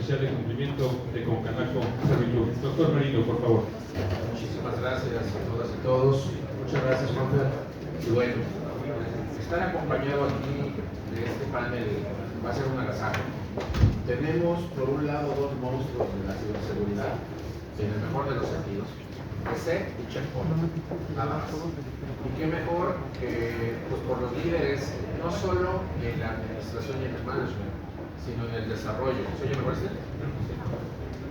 oficial de cumplimiento de Concanaco Servitud. Doctor Merino, por favor. Muchísimas gracias a todas y todos. Muchas gracias, Juanfer. Y bueno, estar acompañado aquí de este panel va a ser un agasajo. Tenemos, por un lado, dos monstruos de la ciberseguridad, en el mejor de los sentidos, PC y Checkpoint, nada más. Y qué mejor que pues, por los líderes, no solo en la administración y en el management, sino en el desarrollo. ¿Se oye mejor este?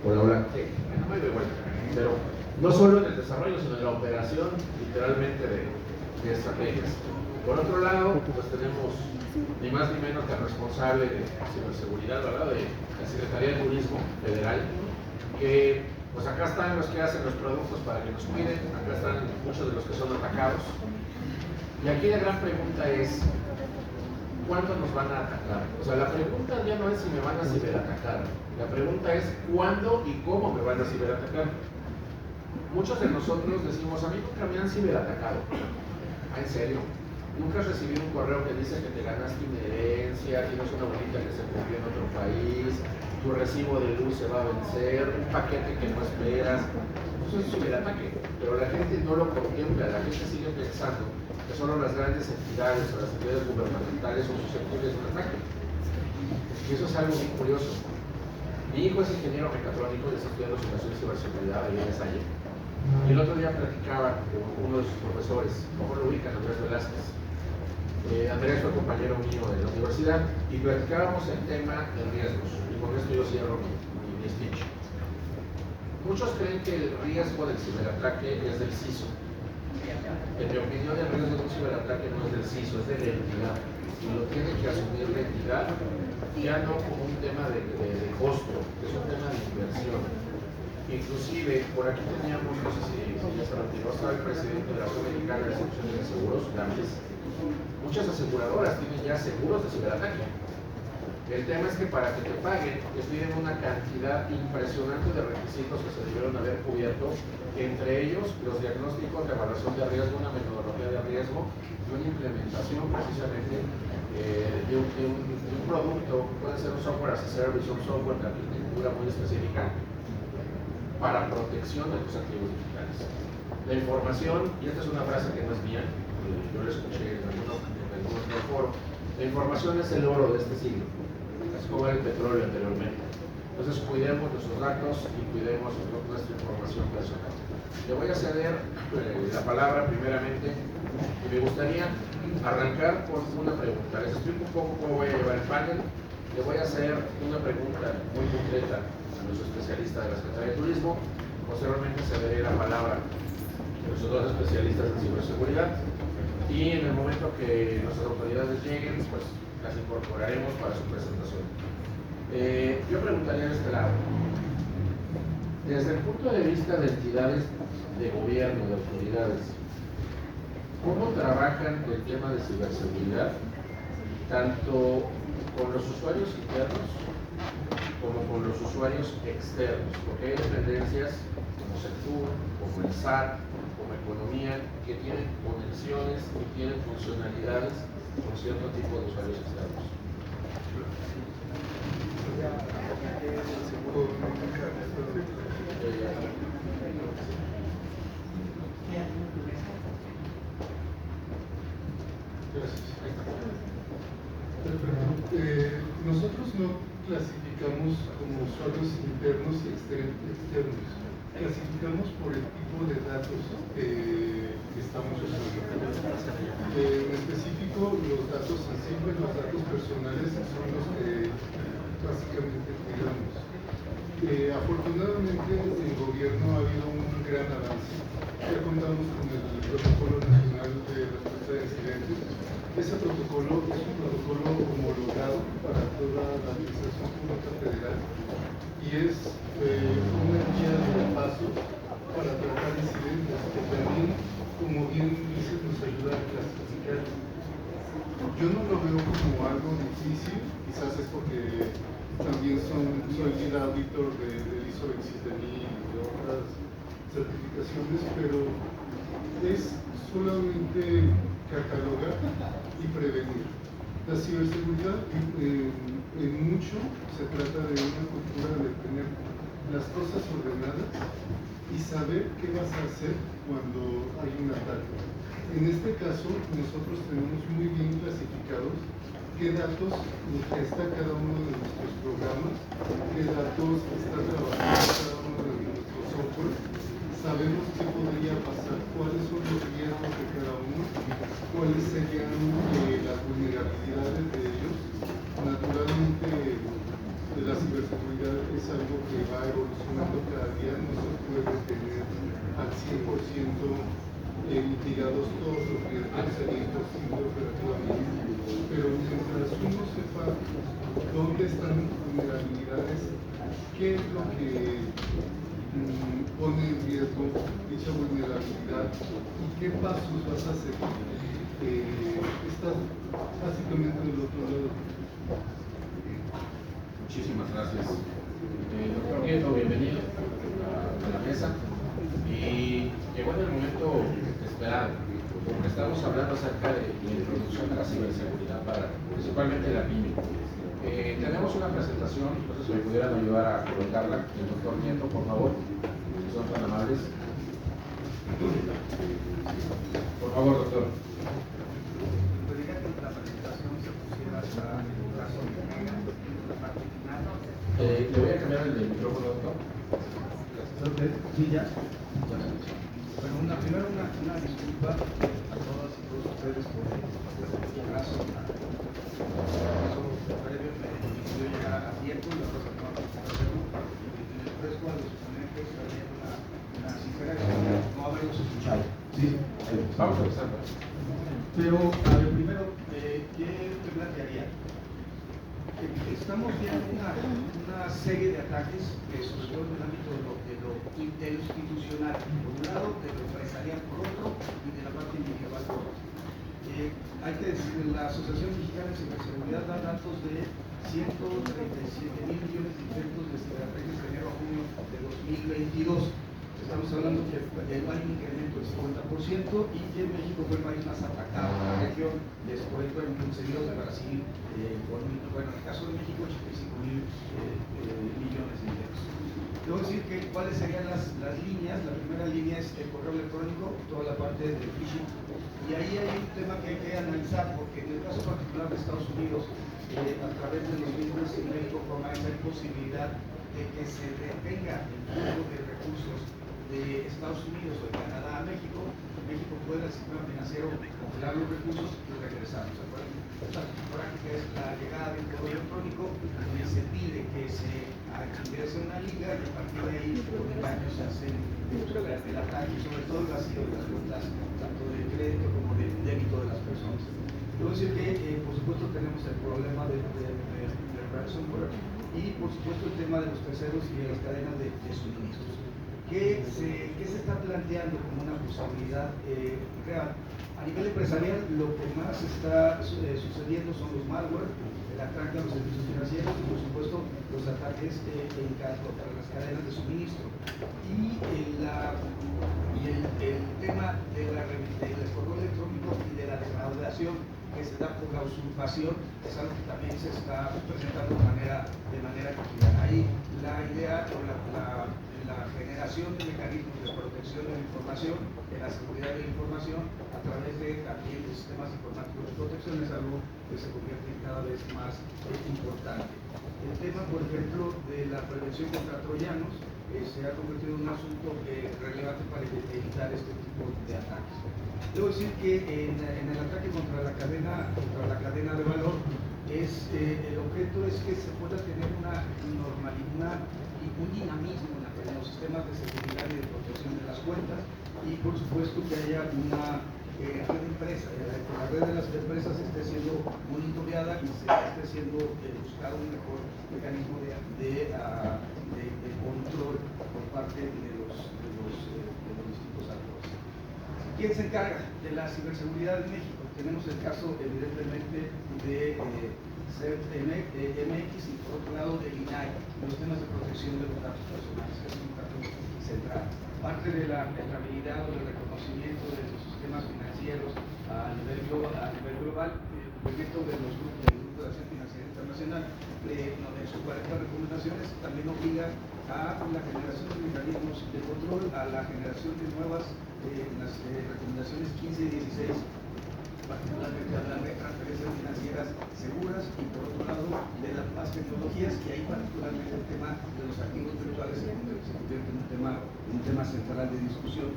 Por ahora, sí, no me doy vuelta. Pero no solo en el desarrollo, sino en la operación, literalmente, de estrategias. Por otro lado, pues tenemos ni más ni menos que el responsable de ciberseguridad, ¿verdad?, de la Secretaría de Turismo Federal, que pues acá están los que hacen los productos para que nos cuiden, acá están muchos de los que son atacados. Y aquí la gran pregunta es, ¿cuándo nos van a atacar? O sea, la pregunta ya no es si me van a ciberatacar, la pregunta es ¿cuándo y cómo me van a ciberatacar? Muchos de nosotros decimos, a mí nunca me han ciberatacado. ¿Ah, en serio? ¿Nunca has recibido un correo que dice que te ganaste una herencia, tienes una abuelita que se murió en otro país, tu recibo de luz se va a vencer, un paquete que no esperas? Eso es ciberataque, pero la gente no lo contempla, la gente sigue pensando que solo las grandes entidades o las entidades gubernamentales son susceptibles de un ataque. Y eso es algo muy curioso. Mi hijo es ingeniero mecatrónico y está estudiando simulación y ciberseguridad ahí en Salle. Y el otro día platicaba con uno de sus profesores, ¿cómo lo ubican? Andrés Velázquez. Andrés fue compañero mío de la universidad y platicábamos el tema de riesgos. Y con esto yo cierro mi speech. Muchos creen que el riesgo del ciberataque es del CISO. En mi opinión, el riesgo de un ciberataque no es del CISO, es de la entidad. Y lo tiene que asumir la entidad, ya no como un tema de costo, es un tema de inversión. Inclusive, por aquí teníamos, no sé si ya se retiró, estaba el presidente de la Asociación Mexicana de Instituciones de Seguros, GAMES. Muchas aseguradoras tienen ya seguros de ciberataque. El tema es que para que te paguen, te piden una cantidad impresionante de requisitos que se debieron haber cubierto, entre ellos los diagnósticos de evaluación de riesgo, una metodología de riesgo y una implementación precisamente de un producto, puede ser un software as a service, un software de arquitectura muy específica para protección de tus activos digitales. La información, y esta es una frase que no es mía, yo la escuché en algunos foros, la información es el oro de este siglo, es como el petróleo anteriormente. Entonces cuidemos nuestros datos y cuidemos nuestra información personal. Le voy a ceder la palabra primeramente y me gustaría arrancar con una pregunta. Les explico un poco cómo voy a llevar el panel. Le voy a hacer una pregunta muy concreta a nuestro especialista de la Secretaría de Turismo. Posteriormente cederé la palabra a nuestros dos especialistas en ciberseguridad. Y en el momento que nuestras autoridades lleguen, pues las incorporaremos para su presentación. Yo preguntaría de este lado, desde el punto de vista de entidades de gobierno, de autoridades, ¿cómo trabajan el tema de ciberseguridad, tanto con los usuarios internos como con los usuarios externos? Porque hay dependencias como Sectur, como el SAT, como Economía, que tienen conexiones y tienen funcionalidades con cierto tipo de usuarios externos. Nosotros no clasificamos como usuarios internos y externos. Clasificamos por el tipo de datos que estamos usando. En específico, los datos sensibles, los datos personales son los que básicamente cuidamos. Afortunadamente, el gobierno ha habido un gran avance. Ya contamos con el Protocolo Nacional de Respuesta de Incidentes. Ese protocolo es un protocolo homologado para toda la Administración Pública Federal y es una guía de paso para tratar incidentes que también, como bien dices, nos ayuda a clasificar. Yo no lo veo como algo difícil, quizás es porque también soy lead auditor del ISO 27000 y de otras certificaciones, pero es solamente catalogar y prevenir. La ciberseguridad En mucho se trata de una cultura de tener las cosas ordenadas y saber qué vas a hacer cuando hay un ataque. En este caso, nosotros tenemos muy bien clasificados qué datos está cada uno de nuestros programas, qué datos está trabajando cada uno de nuestros software. Sabemos qué podría pasar, cuáles son los riesgos de cada uno, cuáles serían las vulnerabilidades de ellos. Naturalmente, la ciberseguridad es algo que va evolucionando cada día, no se puede tener al 100% mitigados todos los riesgos, sería imposible operativamente, pero mientras uno sepa dónde están las vulnerabilidades, qué es lo que pone en riesgo dicha vulnerabilidad y qué pasos vas a seguir, estás básicamente del otro lado. Muchísimas gracias. Doctor Nieto, bienvenido a la mesa. Y llegó en el momento esperado, porque estamos hablando acerca de la introducción de la ciberseguridad para principalmente la pyme. Tenemos una presentación, entonces si me pudieran ayudar a colocarla, el doctor Nieto, por favor, si son tan amables. Por favor, doctor. Le voy a cambiar el micrófono, doctor. Sí, ya. Bueno, primero una disculpa a todas y todos ustedes por el retraso. Previo me decidió llegar a tiempo y la cosa no va a hacerlo. En el fresco a los ponentes había una sincera experiencia no haberlos escuchado. Sí, Vamos a empezar. pero a ver, primero, ¿qué te plantearía? Estamos viendo una serie de ataques, sobre todo en el ámbito de lo interinstitucional, por un lado, de lo empresarial por otro, y de la parte individual por otro. Hay que decir, la Asociación Mexicana de Ciberseguridad da datos de 137 mil millones de intentos de ciberataques de enero a junio de 2022. Estamos hablando que hay un incremento del 50% y que México fue el país más atacado de la región, después fueron seguidos de Brasil, bueno, en el caso de México, 85 mil millones de pesos. Debo decir que cuáles serían las líneas. La primera línea es el correo electrónico, toda la parte de phishing, y ahí hay un tema que hay que analizar, porque en el caso particular de Estados Unidos, a través de los mismos México Commerce hay posibilidad de que se detenga el flujo de recursos de Estados Unidos o de Canadá a México. México puede al sistema financiero congelar los recursos y regresarlos. Esta práctica es la llegada del correo electrónico, donde se pide que se ingrese una liga y a partir de ahí por el año se hace el ataque, sobre todo el vacío de las cuentas, tanto de crédito como de débito de las personas. Debo decir que, por supuesto, tenemos el problema de ransomware y, por supuesto, el tema de los terceros y de las cadenas de suministros. ¿Qué se está planteando como una posibilidad real? A nivel empresarial, lo que más está sucediendo son los malware, el ataque a los servicios financieros y, por supuesto, los ataques contra las cadenas de suministro. Y el tema del correo electrónico y de la defraudación que se da por la usurpación es algo que también se está presentando de manera cotidiana. Ahí la idea o la generación de mecanismos de protección de la información, de la seguridad de la información, a través de también de sistemas informáticos de protección es algo que se convierte cada vez más importante. El tema, por ejemplo, de la prevención contra troyanos se ha convertido en un asunto relevante para evitar este tipo de ataques. Debo decir que en el ataque contra la cadena de valor, el objeto es que se pueda tener una normalidad y un dinamismo en los sistemas de seguridad y de protección de las cuentas, y por supuesto que haya una red de empresas, que la red de las empresas esté siendo monitoreada y se esté siendo buscado un mejor mecanismo de control por parte de los distintos actores. ¿Quién se encarga de la ciberseguridad en México? Tenemos el caso, evidentemente, de MX y, por otro lado, del INAI, los temas de protección de los datos personales, que es un dato central. Parte de la habilidad o del reconocimiento de los sistemas financieros a nivel global, el movimiento de los grupos de Corporación Financiera Internacional, en sus 40 recomendaciones también obliga a la generación de mecanismos de control, a la generación de nuevas, las recomendaciones 15 y 16, particularmente hablar de transferencias financieras seguras y por otro lado de las nuevas tecnologías, y ahí particularmente el tema de los activos virtuales se convierte en un tema central de discusión.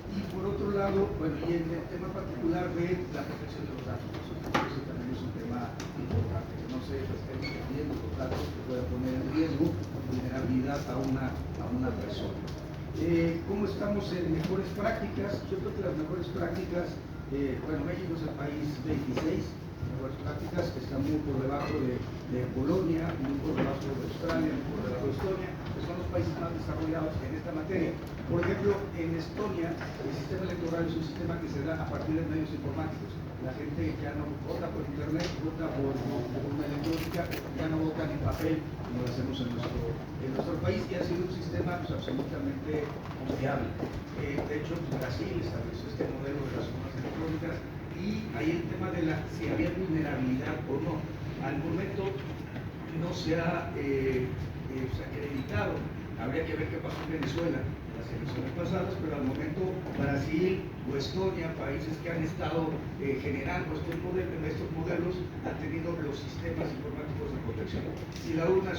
Y por otro lado, bueno, y en el tema particular de la protección de los datos, eso también es un tema importante, que no se estén perdiendo los datos que puedan poner en riesgo vulnerabilidad a una persona. ¿Cómo estamos en mejores prácticas? Yo creo que las mejores prácticas, bueno, México es el país 26, mejores prácticas, está muy por debajo de Polonia, muy por debajo de Australia, muy por debajo de Estonia, que son los países más desarrollados en esta materia. Por ejemplo, en Estonia, el sistema electoral es un sistema que se da a partir de medios informáticos. La gente ya no vota por internet, vota por una electrónica, ya no votan en papel, como lo hacemos en nuestro país, y ha sido un sistema pues, absolutamente confiable. De hecho, Brasil estableció este modelo de las urnas electrónicas, y ahí el tema de si había vulnerabilidad o no. Al momento no se ha acreditado. Habría que ver qué pasó en Venezuela en las elecciones pasadas, pero al momento Brasil o Estonia, países que han estado generando estos modelos, han tenido los sistemas informáticos de protección. Si la urna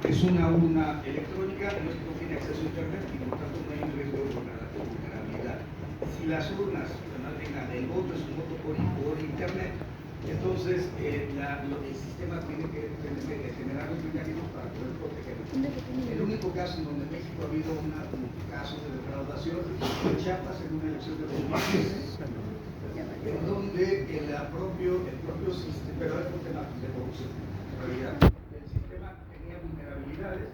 es una urna electrónica, no tiene acceso a internet y por tanto no hay un riesgo de vulnerabilidad. Si las urnas, el voto es un voto por internet, entonces el sistema tiene que generar los mecanismos para poder proteger. El único caso en donde México ha habido un caso de defraudación fue Chiapas en una elección de 2015, en donde el propio sistema, pero es un tema de corrupción, en realidad. El sistema tenía vulnerabilidades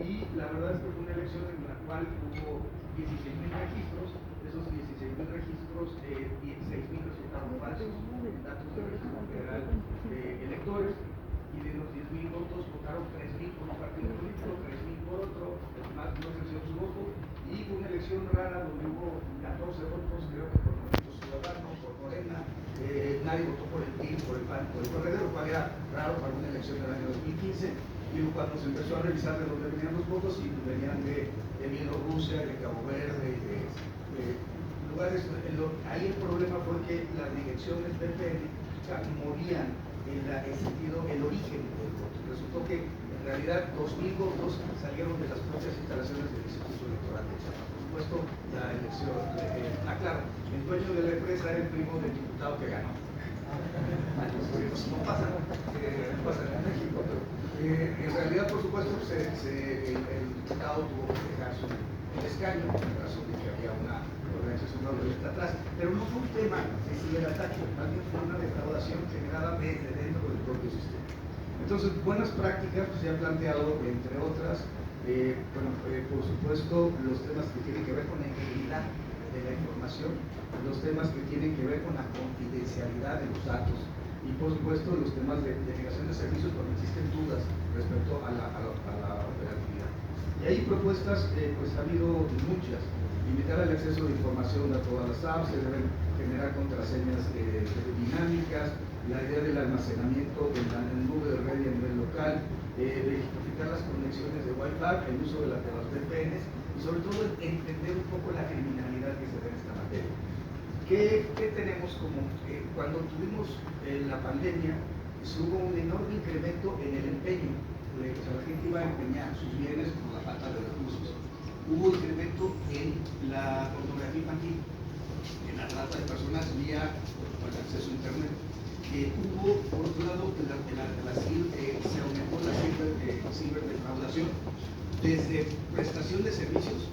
y la verdad es que fue una elección en la cual hubo 16.000 registros. De esos 16.000 registros, 16.000 resultaron falsos en datos del registro federal de electores, y de los 10.000 votos votaron 3.000 por un partido político, 3.000 por otro, más no ejercieron su voto, y fue una elección rara donde hubo 14 votos, creo que por Movimiento Ciudadano, por Morena, nadie votó por el PRI, por el PAN, por el PRD, lo cual era raro para una elección del año 2015. Y cuando se empezó a revisar de dónde venían los votos, y venían de Bielorrusia, de Cabo Verde, de lugares. Ahí el problema fue que las direcciones VPN movían en el sentido, el origen del voto. Resultó que en realidad 2.000 votos salieron de las propias instalaciones del Instituto Electoral de Chiapas. Por supuesto, la elección, claro, el dueño de la empresa era el primo del diputado que ganó. No pasa en México, pero en realidad, por supuesto, el diputado tuvo que dejar el escaño en razón de que había una organización fraudulenta atrás, pero no fue un tema de ciberataque, más bien fue una defraudación generada desde dentro del propio sistema. Entonces, buenas prácticas se han planteado, entre otras, por supuesto, los temas que tienen que ver con la integridad de la información, los temas que tienen que ver con la confidencialidad de los datos, y por supuesto los temas de negación de servicios cuando existen dudas respecto a la operatividad. Y hay propuestas, pues ha habido muchas. Limitar el acceso de información a todas las apps, se deben generar contraseñas dinámicas, la idea del almacenamiento en la nube de red y a nivel local, verificar las conexiones de Wi-Fi, el uso de las VPNs, y sobre todo entender un poco la criminalidad que se da en esta materia. ¿Qué tenemos como? Cuando tuvimos la pandemia, hubo un enorme incremento en el empeño. O sea, la gente iba a empeñar sus bienes por la falta de recursos. Hubo incremento en la pornografía infantil, en la trata de personas vía acceso a internet. Hubo, por otro lado, se aumentó la ciberdefraudación, desde prestación de servicios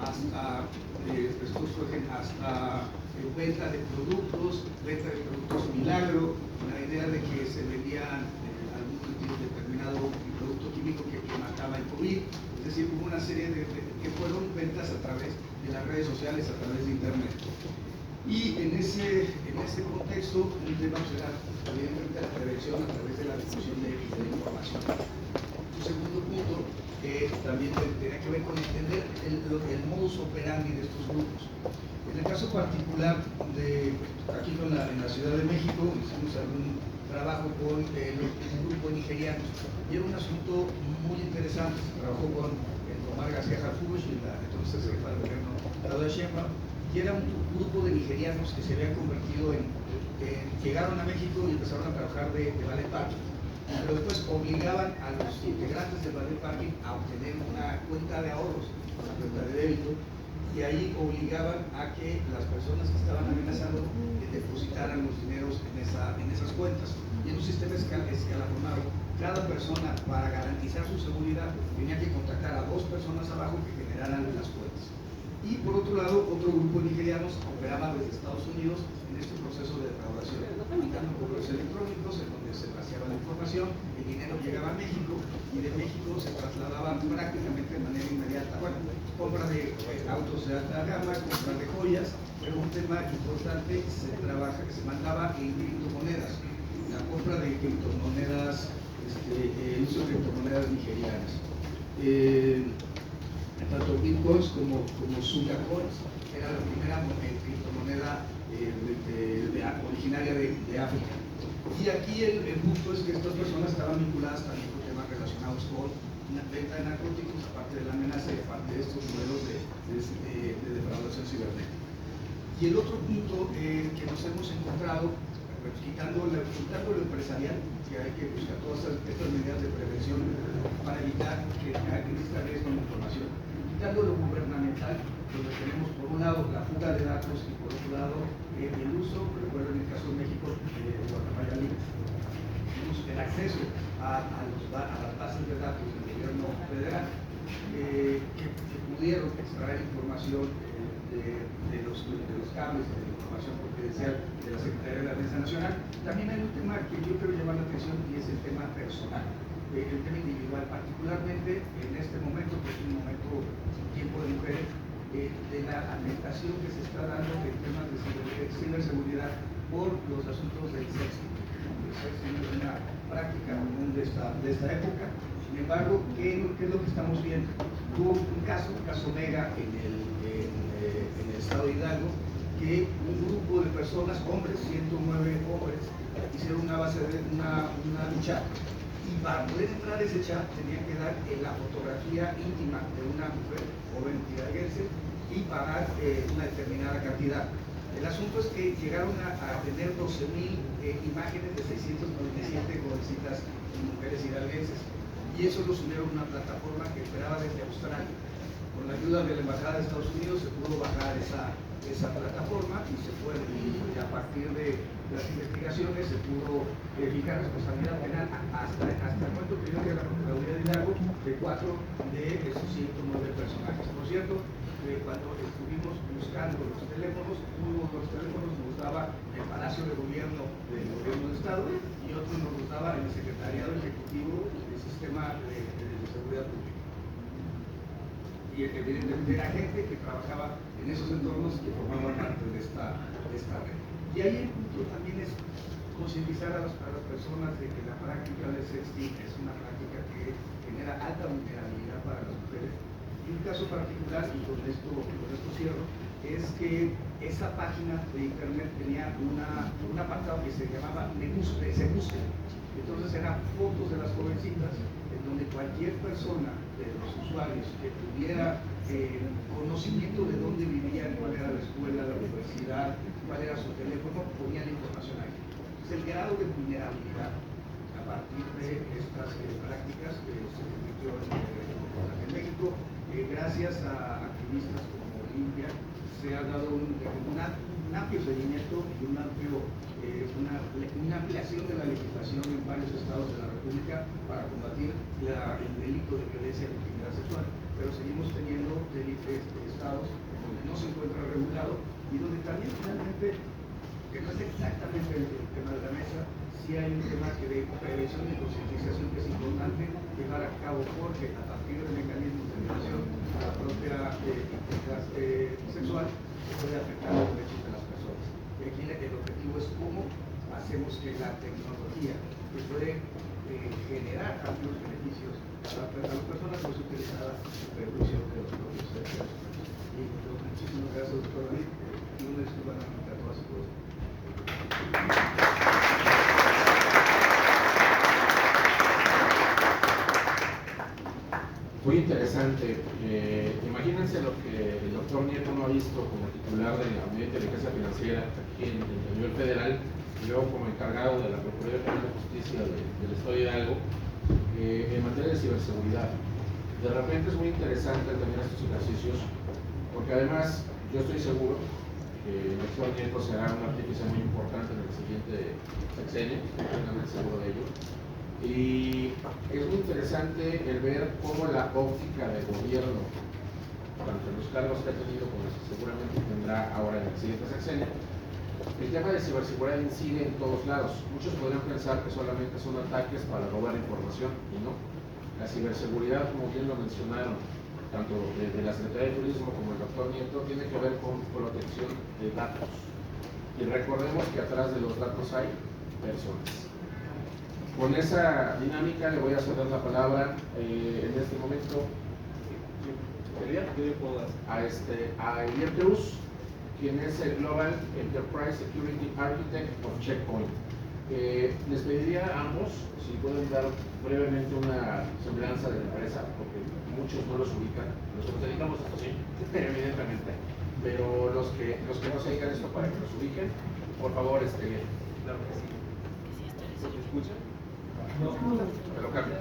hasta venta de productos milagro, la idea de que se vendían algún determinado producto químico que mataba el COVID. Es decir, hubo una serie que fueron ventas a través de las redes sociales, a través de internet. Y en ese contexto, un tema será evidentemente la prevención a través de la difusión de información. Un segundo punto también tenía que ver con entender el modus operandi de estos grupos. En el caso particular de aquí en la Ciudad de México, hicimos algún trabajo con un grupo de nigerianos y era un asunto muy interesante. Se trabajó con el Omar García Harfuch y la entonces jefa de gobierno Claudia Sheinbaum, y era un grupo de nigerianos que se habían convertido llegaron a México y empezaron a trabajar de ballet parking, pero después obligaban a los integrantes del ballet parking a obtener una cuenta de ahorros, una cuenta de débito, y ahí obligaban a que las personas que estaban amenazando depositaran los dineros en esas cuentas. Y en un sistema escalonado, cada persona, para garantizar su seguridad, tenía que contactar a 2 personas abajo que generaran las cuentas. Y por otro lado, otro grupo de nigerianos operaba desde Estados Unidos en este proceso de defraudación, aplicando correos electrónicos en donde se vaciaba la información, el dinero llegaba a México y de México se trasladaba prácticamente de manera inmediata. Bueno, compra de autos de alta gama, compra de joyas, pero un tema importante, se mandaba en criptomonedas, la compra de criptomonedas, el uso de criptomonedas nigerianas. Tanto bitcoins como Suga Coins, era la primera criptomoneda originaria de África. Y aquí el punto es que estas personas estaban vinculadas también con temas relacionados con una venta de narcóticos, aparte de la amenaza y aparte de estos modelos de defraudación cibernética. Y el otro punto que nos hemos encontrado, quitando lo empresarial, que hay que buscar todas estas medidas de prevención para evitar que exista riesgo de información. Quitando lo gubernamental, donde tenemos por un lado la fuga de datos y por otro lado el uso, recuerdo en el caso de México, Guatemala, el acceso a las bases de datos del gobierno federal, que pudieron extraer información de los cables de información confidencial de la Secretaría de la Defensa Nacional. También hay un tema que yo quiero llamar la atención y es el tema personal, el tema individual, particularmente en este momento, que es un momento, tiempo de mujeres, de la afectación que se está dando en temas de ciberseguridad por los asuntos del sexo. El sexo es una práctica común de esta época. Sin embargo, ¿qué es lo que estamos viendo? Hubo un caso Vega en el estado de Hidalgo, que un grupo de personas, hombres, 109 hombres, hicieron una chat, y para poder entrar a ese chat tenían que dar la fotografía íntima de una mujer joven hidalguense y pagar una determinada cantidad. El asunto es que llegaron a tener 12,000 imágenes de 697 jovencitas y mujeres hidalguenses, y eso lo subieron a una plataforma que operaba desde Australia. Con la ayuda de la Embajada de Estados Unidos se pudo bajar esa plataforma y se puede, y a partir de las investigaciones se pudo fijar responsabilidad penal hasta el momento que yo que la Procuraduría de Hidalgo de 4 de esos 109 personajes. Por cierto, cuando estuvimos buscando los teléfonos, uno de los teléfonos nos daba el Palacio de Gobierno del Gobierno de Estado y otro nos daba el Secretariado Ejecutivo del Sistema de Seguridad Pública. Y evidentemente era gente que trabajaba en esos entornos y que formaban parte de esta red. Y ahí el punto también es concientizar a las personas de que la práctica del sexting es una práctica que genera alta vulnerabilidad para las mujeres. Y un caso particular, y con esto cierro, es que esa página de internet tenía un apartado que se llamaba Se Busca. Entonces eran fotos de las jovencitas en donde cualquier persona de los usuarios que tuviera conocimiento de dónde vivían, cuál era la escuela, la universidad, cuál era su teléfono, ponía la información ahí. Entonces el grado de vulnerabilidad a partir de estas prácticas que se convirtió en México, gracias a activistas como Olimpia, se ha dado un amplio seguimiento y una ampliación de la legislación en varios estados de la República para combatir el delito de violencia y intimidad sexual, pero seguimos teniendo estados donde no se encuentra regulado y donde también finalmente, que no es exactamente el tema de la mesa, sí hay un tema que de prevención y concientización que es importante llevar a cabo, porque a partir de mecanismos de violación a la propia integridad sexual se puede afectar los derechos de las personas. Y aquí el objetivo es cómo hacemos que la tecnología que puede generar amplios beneficios a las personas pues utilizadas en perjuicio de los propios terceros. Y muchísimas gracias, doctor David. Y una disculpa nuevamente a todas y todos. Muy interesante. Imagínense lo que el doctor Nieto no ha visto como titular de la Unidad de Inteligencia Financiera aquí en el nivel federal y luego como encargado de la Procuraduría General de Justicia del Estado de Hidalgo en materia de ciberseguridad. De repente es muy interesante tener estos ejercicios porque además yo estoy seguro que el doctor Nieto será un artífice muy importante en el siguiente sexenio, estoy plenamente seguro de ello. Y es muy interesante el ver cómo la óptica del gobierno, tanto en los cargos que ha tenido como los que seguramente tendrá ahora en el siguiente sexenio, el tema de ciberseguridad incide en todos lados. Muchos podrían pensar que solamente son ataques para robar información, y no. La ciberseguridad, como bien lo mencionaron, tanto de la Secretaría de Turismo como el doctor Nieto, tiene que ver con protección de datos. Y recordemos que atrás de los datos hay personas. Con esa dinámica le voy a ceder la palabra en este momento a Elier Cruz, quien es el Global Enterprise Security Architect of Check Point. Les pediría a ambos si pueden dar brevemente una semblanza de la empresa, porque muchos no los ubican. Los que nos dedicamos a esto sí, evidentemente, pero los que no se dedican a esto para que los ubiquen, por favor, Claro que sí. ¿Se escucha? No. Te lo cambio.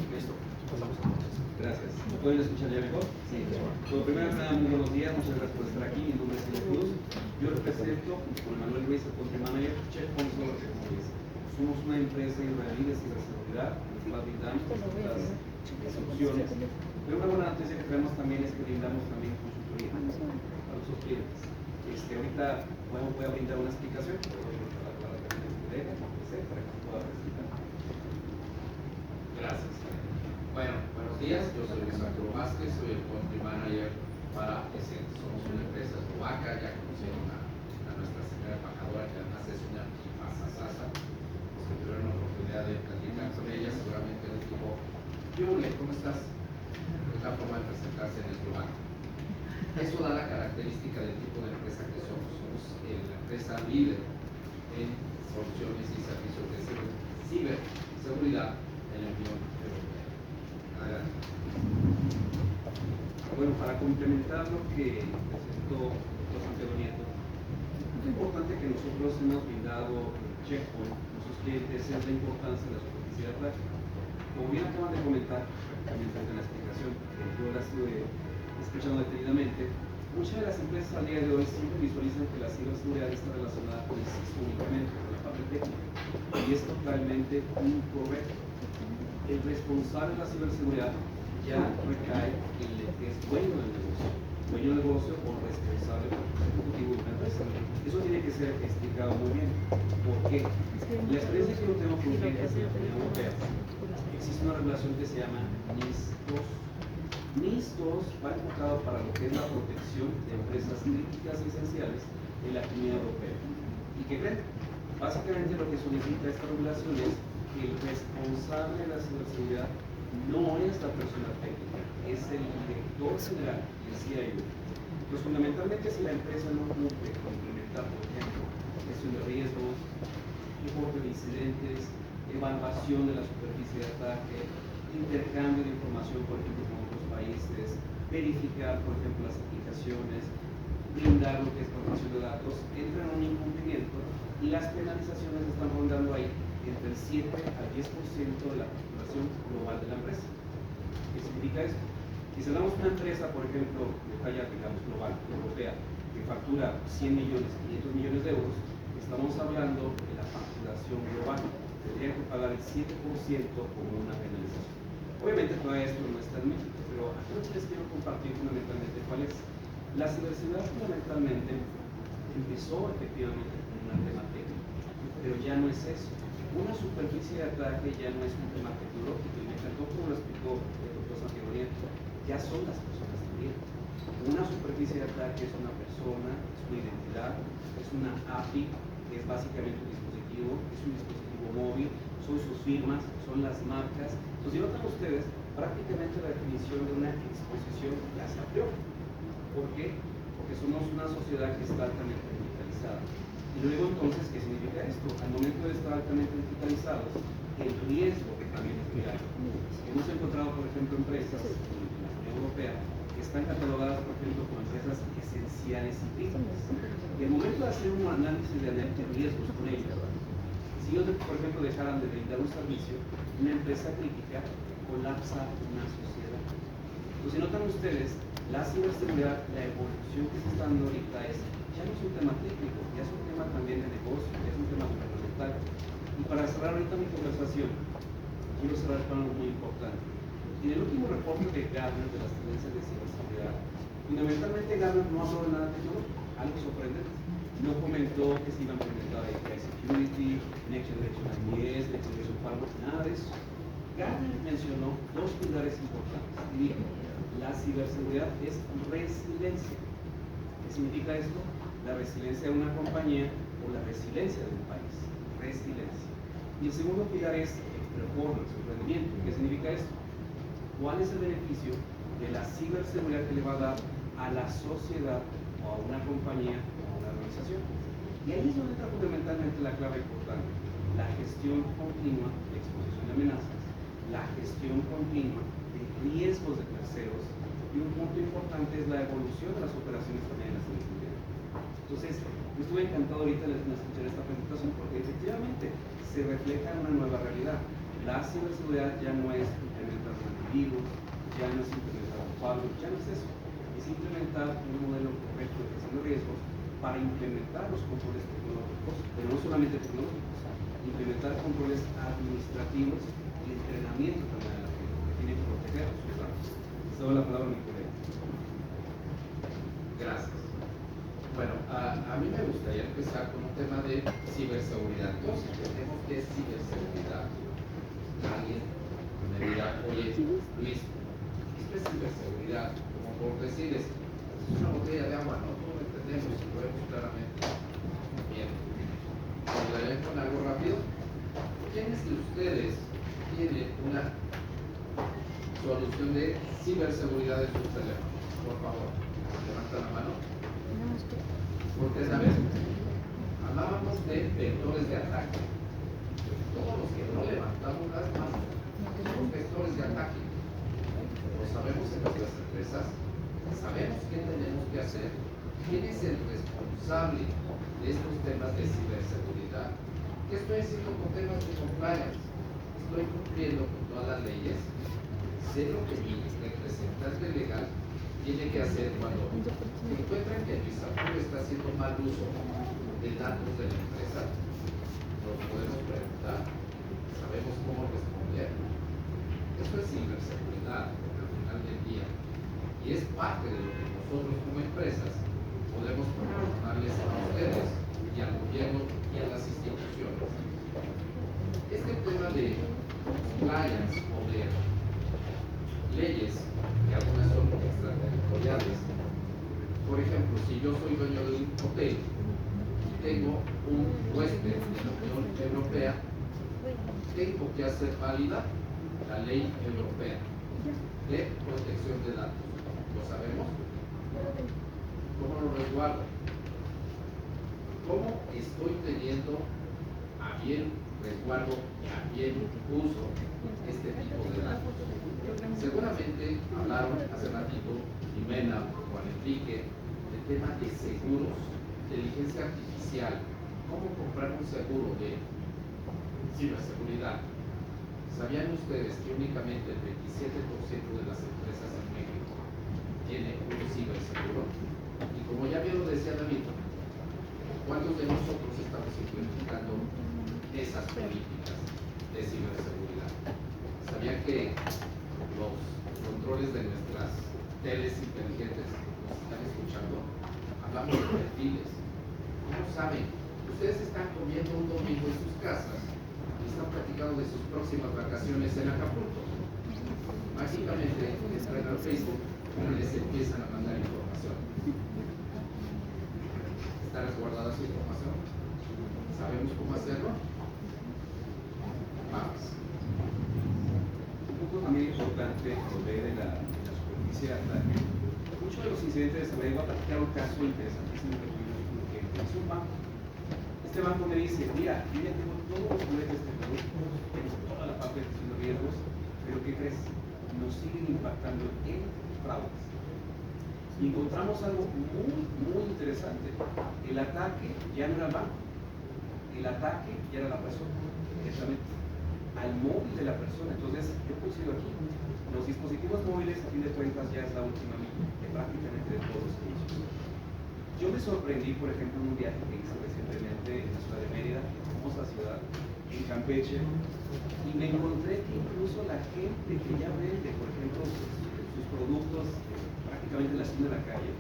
Listo. Pasamos entonces. Gracias. ¿Me pueden escuchar ya mejor? Sí. Bueno, primero que nada, muy buenos días. Muchas gracias por estar aquí. Mi nombre es Elier Cruz. Yo represento, con Manuel Ruiz, el Country Manager, Checkpoint Solar Technologies. Somos una empresa israelí de ciberseguridad, en la cual brindamos las soluciones. Pero una buena noticia que tenemos también es que brindamos también consultoría a nuestros clientes. Ahorita voy a brindar una explicación, pero voy a la palabra para que pueda explicar. Gracias. Bueno, buenos días. Yo soy Luis Arturo Vázquez, soy el Country Manager para Essent. Somos una empresa eslovaca, ya conocieron a nuestra señora embajadora, que además es una sasa. Los que tuvieron la oportunidad de platicar con ella, seguramente les dijo, Yule, ¿cómo estás? Es la forma de presentarse en eslovaco. Eso da la característica del tipo de empresa que somos. Somos la empresa líder en soluciones y servicios de ciberseguridad en la Unión Europea. Adelante. Bueno, para complementar lo que presentó el doctor Santiago Nieto, es importante que nosotros hemos brindado Checkpoint a nuestros clientes es la importancia de la superficie de ataque. Como bien acaban de comentar, prácticamente en la explicación, que yo la estuve escuchando detenidamente, muchas de las empresas al día de hoy siempre visualizan que la ciberseguridad está relacionada con el sistema únicamente, con la parte técnica, y es totalmente incorrecto. El responsable de la ciberseguridad ya recae en el que es dueño del negocio o responsable ejecutivo de una empresa. Eso tiene que ser explicado muy bien. ¿Por qué? La experiencia que yo tengo con clientes de la Unión Europea, existe una regulación que se llama NIS-2. NIS-2 va enfocado para lo que es la protección de empresas críticas y esenciales en la Comunidad Europea. ¿Y qué creen? Básicamente lo que solicita esta regulación es que el responsable de la ciberseguridad no es la persona técnica, es el director general, el CIO. Pues fundamentalmente si la empresa no cumple con implementar, por ejemplo, gestión de riesgos, reporte de incidentes, evaluación de la superficie de ataque, intercambio de información, por ejemplo, con otros países, verificar, por ejemplo, las aplicaciones, brindar lo que es protección de datos, entran en un incumplimiento y las penalizaciones están rondando ahí entre el 7 al 10% de la facturación global de la empresa. ¿Qué significa esto? Si hablamos de una empresa, por ejemplo, de talla, digamos, global, europea, que factura 100 millones, 500 millones de euros, estamos hablando de la facturación global. Tendrían que pagar el 7% como una penalización. Obviamente todo esto no está en México, pero aquí les quiero compartir fundamentalmente cuál es. La ciberseguridad fundamentalmente empezó efectivamente con un tema técnico, pero ya no es eso. Una superficie de ataque ya no es un tema tecnológico, y me encantó como lo explicó el doctor Santiago Nieto, ya son las personas también. Una superficie de ataque es una persona, es una identidad, es una API, que es básicamente un dispositivo móvil, son sus firmas, son las marcas. Entonces, si notan ustedes, prácticamente la definición de una exposición ya se amplió. ¿Por qué? Porque somos una sociedad que está altamente digitalizada. Y luego entonces, ¿qué significa esto? Al momento de estar altamente digitalizados, el riesgo que también es muy alto. Hemos encontrado, por ejemplo, empresas en la Unión Europea que están catalogadas, por ejemplo, como empresas esenciales y críticas. Y al momento de hacer un análisis de riesgos con ellos, si ellos, por ejemplo, dejaran de brindar un servicio, una empresa crítica colapsa una sociedad. Entonces, si notan ustedes, la ciberseguridad, la evolución que se está dando ahorita ya no es un tema técnico, ya es un tema también de negocio, ya es un tema gubernamental. Y para cerrar ahorita mi conversación, quiero cerrar con algo muy importante. En el último reporte de Gartner de las tendencias de ciberseguridad, fundamentalmente Gartner no habló de nada tecnológico, algo sorprendente. No comentó que se iba a implementar API Security, Next Generation IDS, Next Generation Firewall, nada de eso. Gartner mencionó dos pilares importantes y dijo, la ciberseguridad es resiliencia. ¿Qué significa esto? La resiliencia de una compañía o la resiliencia de un país. Resiliencia. Y el segundo pilar es performance, el rendimiento. ¿Qué significa esto? ¿Cuál es el beneficio de la ciberseguridad que le va a dar a la sociedad o a una compañía o a una organización? Y ahí es donde entra fundamentalmente la clave importante. La gestión continua de exposición de amenazas, la gestión continua de riesgos de terceros, y un punto importante es la evolución de las operaciones también en la ciberseguridad. Entonces, yo estuve encantado ahorita de escuchar esta presentación porque efectivamente se refleja en una nueva realidad. La ciberseguridad ya no es implementar un antivirus, ya no es implementar un firewall, ya no es eso. Es implementar un modelo correcto de gestión de riesgos para implementar los controles tecnológicos, pero no solamente tecnológicos, implementar controles administrativos y entrenamiento también a la gente que tiene que proteger a sus datos. Les doy la palabra a mi colega. Gracias. Bueno, a mí me gustaría empezar con un tema de ciberseguridad. Todos entendemos que es ciberseguridad. Alguien me dirá, oye, Luis, esto es ciberseguridad, como por decir, es una botella de agua, ¿no? Todos lo entendemos y lo vemos claramente. Bien. ¿Podrían con algo rápido? ¿Quiénes de ustedes tienen una solución de ciberseguridad en sus teléfonos? Por favor, levanta la mano. Porque, ¿sabes? Hablábamos de vectores de ataque. Todos los que no levantamos las manos somos vectores de ataque. Lo sabemos en nuestras empresas, sabemos qué tenemos que hacer, quién es el responsable de estos temas de ciberseguridad. ¿Qué estoy haciendo con temas de compliance? Estoy cumpliendo con todas las leyes. Sé lo que mi representante legal tiene que hacer cuando encuentran que el desarrollo está haciendo mal uso de datos de la empresa. Nos podemos preguntar, sabemos cómo responder. Eso es ciberseguridad al final del día y es parte de lo que nosotros como empresas podemos proporcionarles a ustedes y al gobierno y a las instituciones. Este tema de compliance o de leyes, que algunas son extraterritoriales. Por ejemplo, si yo soy dueño de un hotel y tengo un huésped de la Unión Europea, tengo que hacer válida la ley europea de protección de datos. ¿Lo sabemos? ¿Cómo lo resguardo? ¿Cómo estoy teniendo a bien resguardo y a bien uso este tipo de datos? Seguramente hablaron hace ratito Jimena o Juan Enrique del tema de seguros, inteligencia artificial, cómo comprar un seguro de ciberseguridad. ¿Sabían ustedes que únicamente el 27% de las empresas en México tiene un ciberseguro? Y como ya bien lo decía David, ¿cuántos de nosotros estamos implementando esas políticas de ciberseguridad? ¿Sabían que los controles de nuestras teles inteligentes nos están escuchando? Hablamos de perfiles. ¿Cómo saben? Ustedes están comiendo un domingo en sus casas y están platicando de sus próximas vacaciones en Acapulco. Mágicamente entran al Facebook y les empiezan a mandar información. ¿Está resguardada su información? ¿Sabemos cómo hacerlo? quisiera ataque. Muchos de los incidentes de seguridad, voy a platicar un caso interesantísimo que tuvimos con un cliente. Es un banco. Este banco me dice, mira, yo ya tengo todos los juguetes de producto, tengo toda la parte de gestión de riesgos, pero ¿qué crees? Nos siguen impactando en fraudes. Y encontramos algo muy interesante. El ataque ya no era el banco, el ataque ya era la persona, directamente al móvil de la persona. Entonces, yo coincido aquí. Los dispositivos móviles, a fin de cuentas, ya es la última milla de prácticamente de todos los servicios. Yo me sorprendí, por ejemplo, en un viaje que hice recientemente en la ciudad de Mérida, hermosa ciudad, en Campeche, y me encontré que incluso la gente que ya vende, por ejemplo, sus productos prácticamente en la esquina de la calle,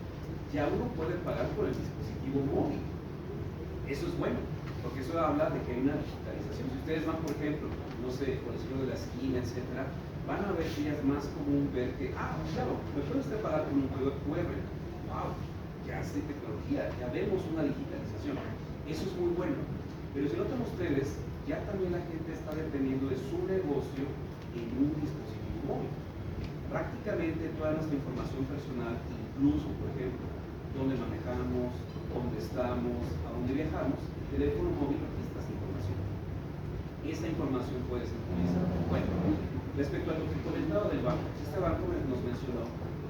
ya uno puede pagar por el dispositivo móvil. Eso es bueno, porque eso habla de que hay una digitalización. Si ustedes van, por ejemplo, no sé, por el centro de la esquina, etcétera, van a ver que ya es más común ver que, claro, me puede usted pagar con un código QR. ¡Wow! Ya hace tecnología, ya vemos una digitalización. Eso es muy bueno. Pero si notan ustedes, ya también la gente está dependiendo de su negocio en un dispositivo móvil. Prácticamente toda nuestra información personal, incluso, por ejemplo, dónde manejamos, dónde estamos, a dónde viajamos, el teléfono móvil registra esa información. Esa información puede ser utilizada. Bueno, respecto a lo que comentaba del banco, este banco nos mencionó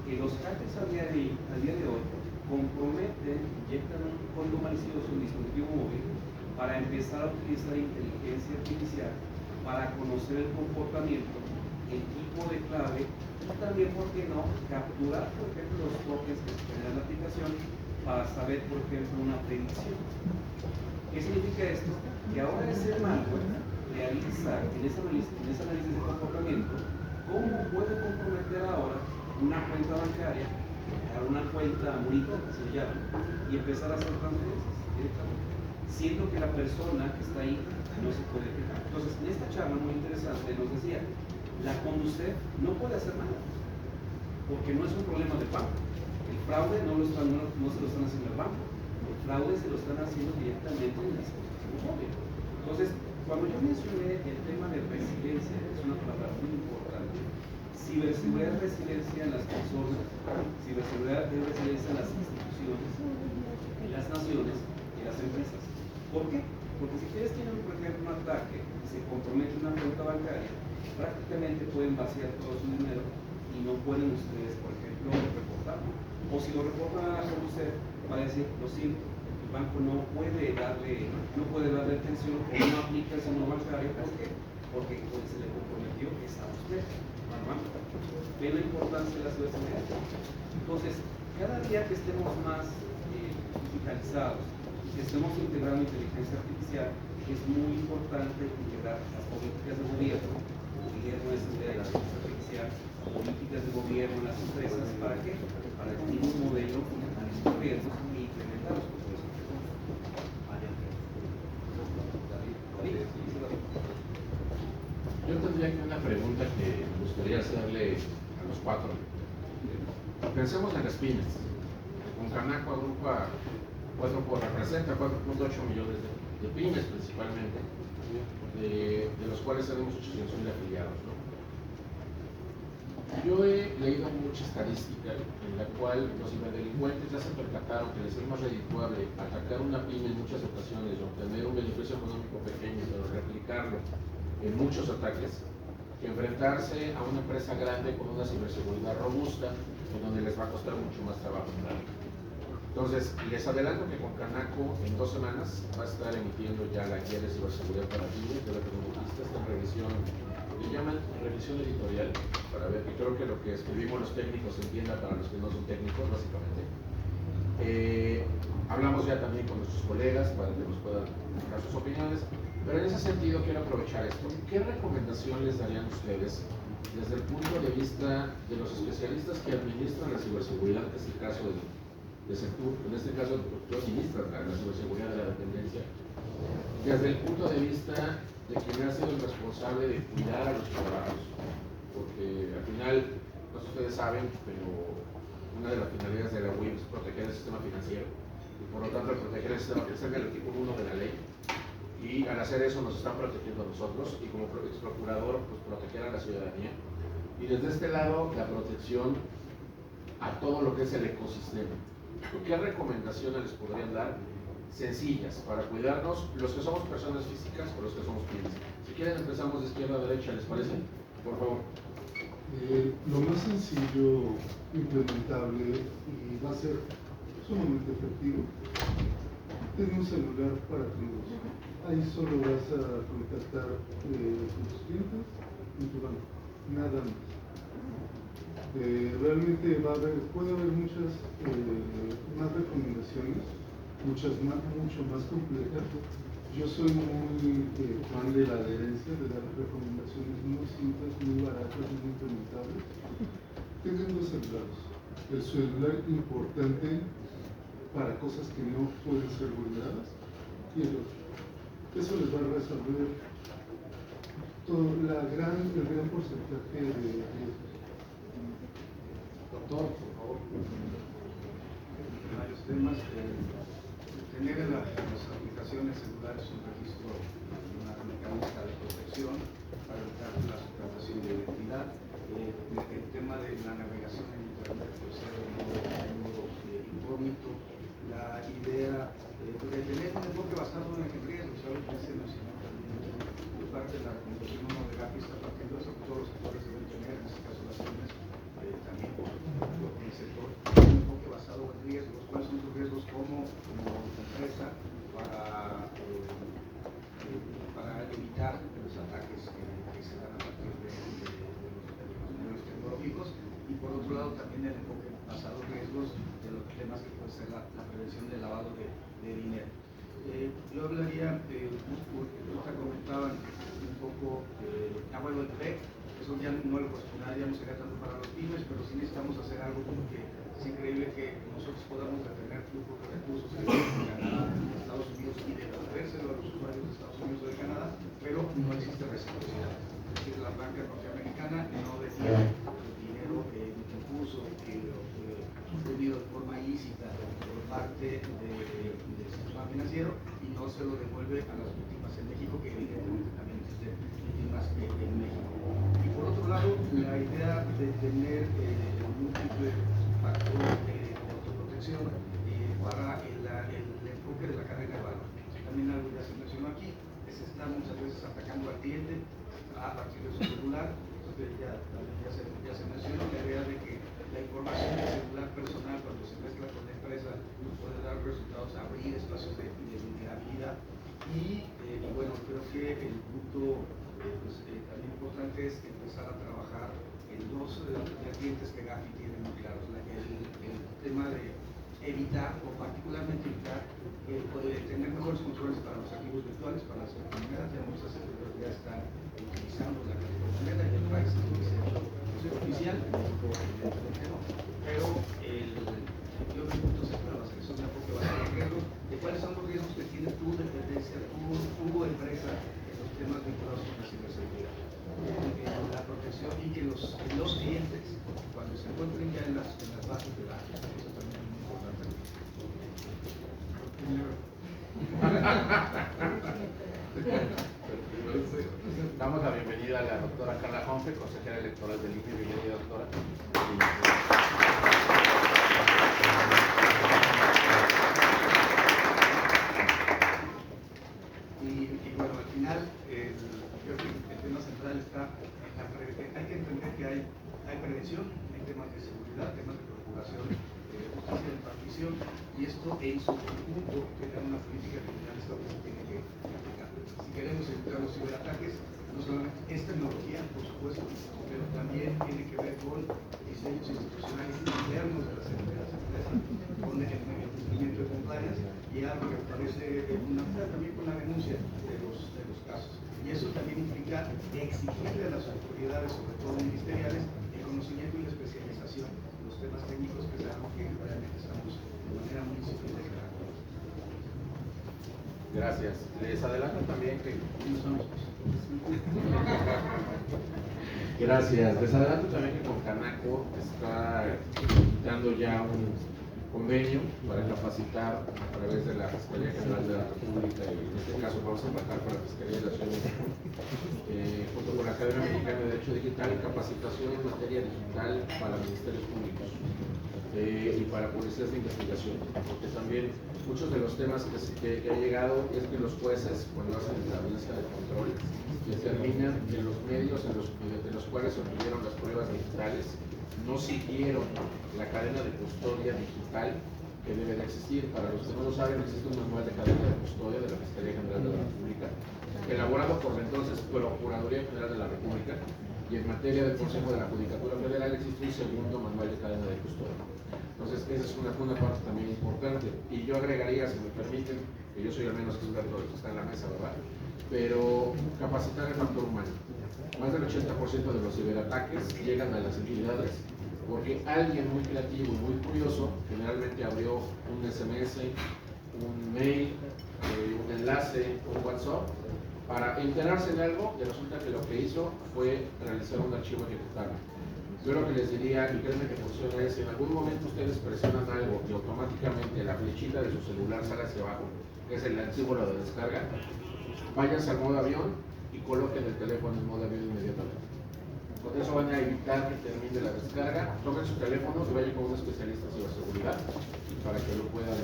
que los hackers al día de hoy comprometen, inyectan un código malicioso en un dispositivo móvil para empezar a utilizar inteligencia artificial para conocer el comportamiento, el tipo de clave y también, ¿por qué no?, capturar, por ejemplo, los tokens que se generan en la aplicación para saber, por ejemplo, una predicción. ¿Qué significa esto? Que ahora ese malware realiza en ese análisis de comportamiento cómo puede comprometer ahora una cuenta bancaria, una cuenta bonita, que se llama, y empezar a hacer transferencias directamente, siendo que la persona que está ahí no se puede quejar. Entonces, en esta charla muy interesante nos decía, la Conducef no puede hacer nada, porque no es un problema del banco. El fraude no se lo están haciendo el banco, el fraude se lo están haciendo directamente en el dispositivo móvil. Entonces, cuando yo mencioné el tema de resiliencia, es una palabra muy importante. Ciberseguridad es resiliencia en las personas, ciberseguridad es resiliencia en las instituciones, en las naciones y en las empresas. ¿Por qué? Porque si ustedes tienen, por ejemplo, un ataque y se compromete una cuenta bancaria, prácticamente pueden vaciar todo su dinero y no pueden ustedes, por ejemplo, reportarlo. O si lo reportan a la Conducef, va a decir, lo siento, el banco no puede darle atención o no aplica el seguro bancario. ¿Por qué? Porque pues, se le comprometió es a usted. Ve la importancia de la ciberseguridad. Entonces, cada día que estemos más digitalizados, que estemos integrando inteligencia artificial, es muy importante integrar las políticas de gobierno es de la inteligencia artificial, políticas de gobierno en las empresas. ¿Para qué? Para definir un modelo de análisis de riesgos y implementar los procesos. Yo tendría aquí una pregunta que me gustaría hacerle a los cuatro. Pensemos en las pymes. Concanaco agrupa representa 4.8 millones de pymes principalmente, de los cuales tenemos 800,000 afiliados, ¿no? Yo he leído mucha estadística en la cual los ciberdelincuentes ya se percataron que les es más redituable atacar una pyme en muchas ocasiones y obtener un beneficio económico pequeño, pero replicarlo en muchos ataques, que enfrentarse a una empresa grande con una ciberseguridad robusta, en donde les va a costar mucho más trabajo. Entonces, les adelanto que Concanaco en 2 semanas va a estar emitiendo ya la guía de ciberseguridad para pymes, de la que nos dijiste, esta revisión, le llaman revisión editorial, para ver que creo que lo que escribimos los técnicos se entienda para los que no son técnicos, básicamente. Hablamos ya también con nuestros colegas para que nos puedan dar sus opiniones, pero en ese sentido quiero aprovechar esto. ¿Qué recomendación les darían ustedes desde el punto de vista de los especialistas que administran la ciberseguridad, que es el caso de sector, en este caso yo administro la ciberseguridad de la dependencia, desde el punto de vista de quien ha sido el responsable de cuidar a los ciudadanos? Porque al final, no sé si ustedes saben, pero una de las finalidades de la UIF es proteger el sistema financiero, y por lo tanto al proteger el sistema financiero es el artículo 1 de la ley, y al hacer eso nos están protegiendo a nosotros, y como ex procurador, pues proteger a la ciudadanía. Y desde este lado, la protección a todo lo que es el ecosistema. ¿Qué recomendaciones les podrían dar? Sencillas, para cuidarnos, los que somos personas físicas o los que somos pymes. Si quieren empezamos de izquierda a derecha, ¿les parece? Por favor. Lo más sencillo, implementable y va a ser sumamente efectivo, tener un celular para todos. Ahí solo vas a contactar con tus clientes y tu banco, nada más. Realmente puede haber muchas más recomendaciones, mucho más complejas. Yo soy muy fan de la adherencia, de dar recomendaciones muy simples, muy baratas, muy implementables. Tengan dos celulares. El celular importante para cosas que no pueden ser vulneradas y el otro. Eso les va a resolver el gran porcentaje de riesgos. Doctor, por favor. Varios temas. Tener en las aplicaciones celulares un registro, una mecanismo de protección para evitar la suplantación de identidad. El tema de la navegación en Internet, pues ser un modo incógnito. La idea de tener un enfoque basado en el riesgo, ¿sabes? Que se mencionó también de parte de la Fundación de GAPI está partiendo de eso, que todos los sectores deben tener, en este caso las pymes, también por el sector, un enfoque basado en riesgos. ¿Cuáles son tus riesgos como empresa para evitar los ataques que se dan a partir de los medios tecnológicos? Y por otro lado también el enfoque basado en riesgos de los temas que puede ser la prevención del lavado de dinero. Yo hablaría, ahorita comentaban un poco, bueno, el PEC, eso ya no lo cuestionaría, no sería tanto para los pymes, pero sí necesitamos hacer algo porque es increíble que nosotros podamos detener flujos de recursos de Canadá, de Estados Unidos y devolvérselo a los usuarios de Estados Unidos o de Canadá, pero no existe reciprocidad. Es decir, la banca norteamericana no detiene el dinero en curso obtenido de forma ilícita por parte del sistema financiero y no se lo devuelve a las víctimas en México, que evidentemente también existen víctimas en México. Y por otro lado, la idea de tener múltiple factor de autoprotección para el enfoque de la cadena de valor. También algo ya se mencionó aquí, es estar muchas veces atacando al cliente a partir de su celular. Ya se mencionó la idea de que la información del celular personal, cuando se mezcla con la empresa, puede dar resultados, abrir espacios de vulnerabilidad. Y bueno, creo que el punto también importante es empezar a trabajar en dos vertientes que Gafi tiene muy claros. El tema de evitar, o particularmente evitar, tener mejores controles para los activos virtuales, para las criptomonedas. Ya muchas empresas ya están utilizando la criptomoneda y el país que se ha hecho oficial, evidentemente no. Pero yo mi punto es la selección de enfoque basado en riesgos, de cuáles son los riesgos que tiene tu dependencia, tu empresa en los temas vinculados con la ciberseguridad. La protección y que los clientes, cuando se encuentren ya en las bases de datos, eso también es muy importante. Damos la bienvenida a la doctora Carla Jonge, consejera electoral del INE. Bienvenida, doctora. Y bueno, al final, creo que el tema central está en la prevención. Hay que entender que hay prevención, hay temas de seguridad, temas de procuración, justicia de partición, y esto en su conjunto tiene una política criminal que se tiene que aplicar. Si queremos evitar los ciberataques, no solamente es tecnología, por supuesto, pero también tiene que ver con diseños institucionales internos de las empresas, con el cumplimiento de compliance y algo que parece también con la denuncia de los casos. Y eso también implica exigirle a las autoridades, sobre todo ministeriales, el conocimiento y la especialización en los temas técnicos, que es algo que realmente estamos de manera muy incipiente. Gracias. Les adelanto también que... Gracias. Les adelanto también que con Canaco está dando ya un convenio para capacitar a través de la Fiscalía General de la República, y en este caso vamos a trabajar con la Fiscalía de la Ciudad de México, junto con la Academia Mexicana de Derecho Digital, capacitación en materia digital para ministerios públicos. y para policías de investigación, porque también muchos de los temas que ha llegado es que los jueces, cuando hacen la vista de control, determinan que los medios mediante los cuales se obtuvieron las pruebas digitales no siguieron la cadena de custodia digital que debe de existir. Para los que no lo saben, existe un manual de cadena de custodia de la Fiscalía General de la República, elaborado por la entonces Procuraduría General de la República, y en materia del Consejo de la Judicatura Federal existe un segundo manual de cadena de custodia. Entonces, esa es una parte también importante. Y yo agregaría, si me permiten, que yo soy al menos experto de lo que está en la mesa, ¿verdad? Pero capacitar el factor humano. Más del 80% de los ciberataques llegan a las entidades porque alguien muy creativo, muy curioso, generalmente abrió un SMS, un mail, un enlace, un WhatsApp, para enterarse de algo, y resulta que lo que hizo fue realizar un archivo ejecutable. Yo lo que les diría, y créanme que funciona, es si en algún momento ustedes presionan algo y automáticamente la flechita de su celular sale hacia abajo, que es el símbolo de descarga, váyanse al modo avión y coloquen el teléfono en modo avión inmediatamente. Con eso van a evitar que termine la descarga. Tomen su teléfono y vayan con un especialista de ciberseguridad para que lo puedan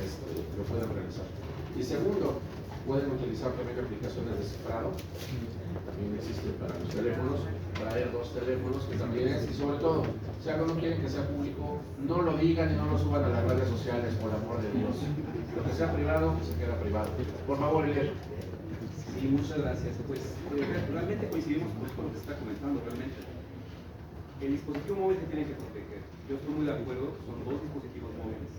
realizar. Y segundo, pueden utilizar también aplicaciones de cifrado, también existen para los teléfonos, traer dos teléfonos que también es, y sobre todo, si algo no quieren que sea público, no lo digan y no lo suban a las redes sociales, por amor de Dios. Lo que sea privado, se queda privado. Por favor, Elier. Sí, muchas gracias. Pues realmente coincidimos con lo que está comentando, realmente. El dispositivo móvil se tiene que proteger. Yo estoy muy de acuerdo, son dos dispositivos móviles,